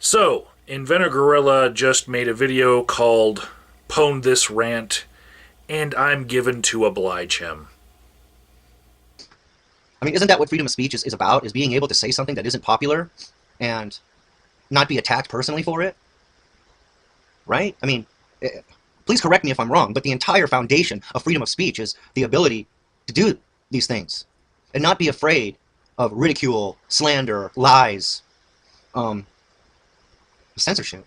So, InventorGorilla just made a video called Pwnage This Rant, and I'm given to oblige him. I mean, isn't that what freedom of speech is about? Is being able to say something that isn't popular and not be attacked personally for it? Right? I mean, please correct me if I'm wrong, but the entire foundation of freedom of speech is the ability to do these things and not be afraid of ridicule, slander, lies, censorship,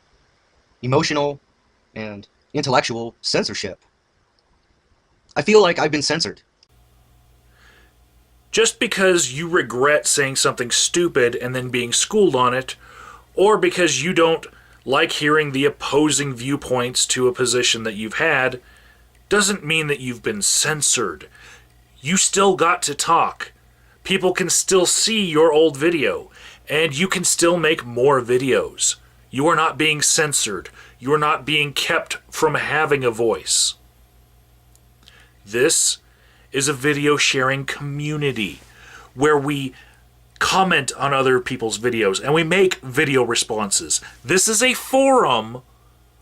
emotional and intellectual censorship. I feel like I've been censored. Just because you regret saying something stupid and then being schooled on it, or because you don't like hearing the opposing viewpoints to a position that you've had, doesn't mean that you've been censored. You still got to talk. People can still see your old video, and you can still make more videos. You are not being censored. You are not being kept from having a voice. This is a video sharing community where we comment on other people's videos and we make video responses. This is a forum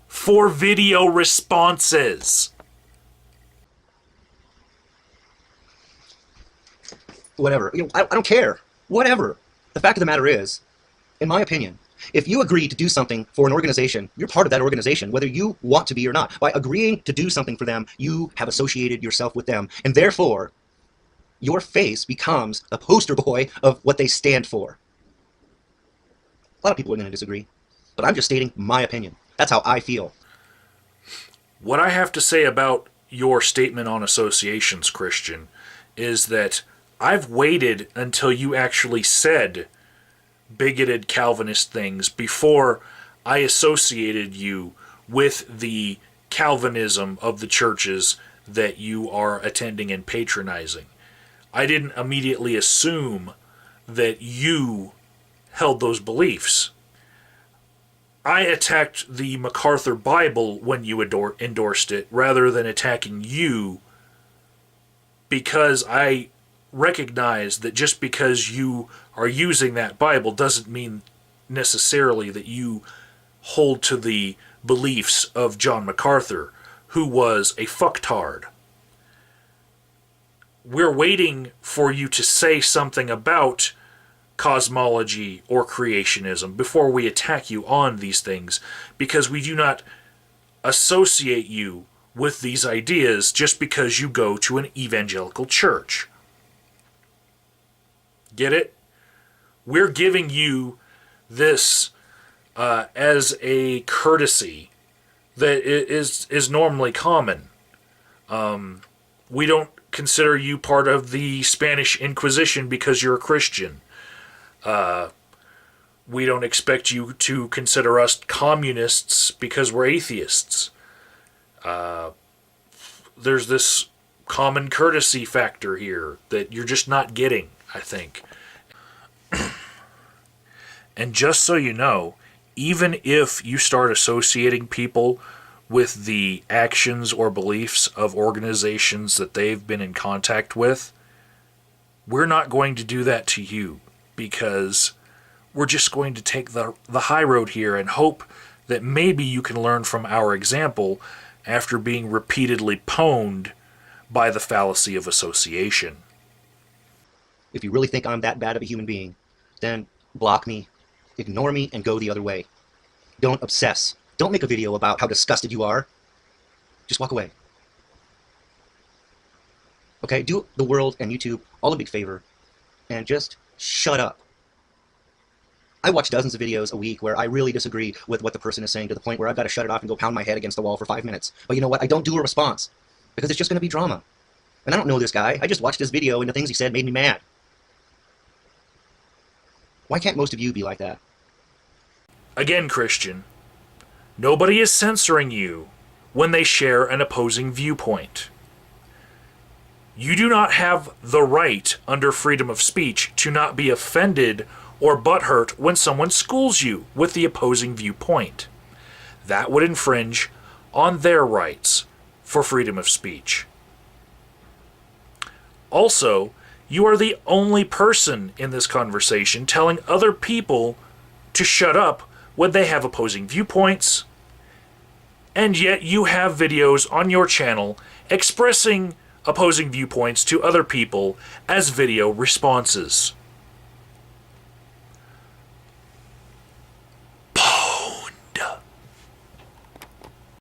for video responses. Whatever. I don't care. Whatever. The fact of the matter is, in my opinion, if you agree to do something for an organization, you're part of that organization, whether you want to be or not. By agreeing to do something for them, you have associated yourself with them, and therefore, your face becomes a poster boy of what they stand for. A lot of people are going to disagree, but I'm just stating my opinion. That's how I feel. What I have to say about your statement on associations, Christian, is that I've waited until you actually said bigoted Calvinist things before I associated you with the Calvinism of the churches that you are attending and patronizing. I didn't immediately assume that you held those beliefs. I attacked the MacArthur Bible when you endorsed it rather than attacking you, because I recognize that just because you are using that Bible doesn't mean necessarily that you hold to the beliefs of John MacArthur, who was a fucktard. We're waiting for you to say something about cosmology or creationism before we attack you on these things, because we do not associate you with these ideas just because you go to an evangelical church. Get it? We're giving you this as a courtesy that is normally common. We don't consider you part of the Spanish Inquisition because you're a Christian. We don't expect you to consider us communists because we're atheists. There's this common courtesy factor here that you're just not getting, I think. And just so you know, even if you start associating people with the actions or beliefs of organizations that they've been in contact with, we're not going to do that to you, because we're just going to take the high road here and hope that maybe you can learn from our example after being repeatedly pwned by the fallacy of association. If you really think I'm that bad of a human being, then block me, ignore me, and go the other way. Don't obsess. Don't make a video about how disgusted you are. Just walk away. Okay, do the world and YouTube all a big favor and just shut up. I watch dozens of videos a week where I really disagree with what the person is saying to the point where I've got to shut it off and go pound my head against the wall for 5 minutes. But you know what? I don't do a response because it's just going to be drama. And I don't know this guy. I just watched his video and the things he said made me mad. Why can't most of you be like that? Again, Christian, nobody is censoring you when they share an opposing viewpoint. You do not have the right under freedom of speech to not be offended or butthurt when someone schools you with the opposing viewpoint. That would infringe on their rights for freedom of speech. Also, you are the only person in this conversation telling other people to shut up when they have opposing viewpoints, and yet you have videos on your channel expressing opposing viewpoints to other people as video responses.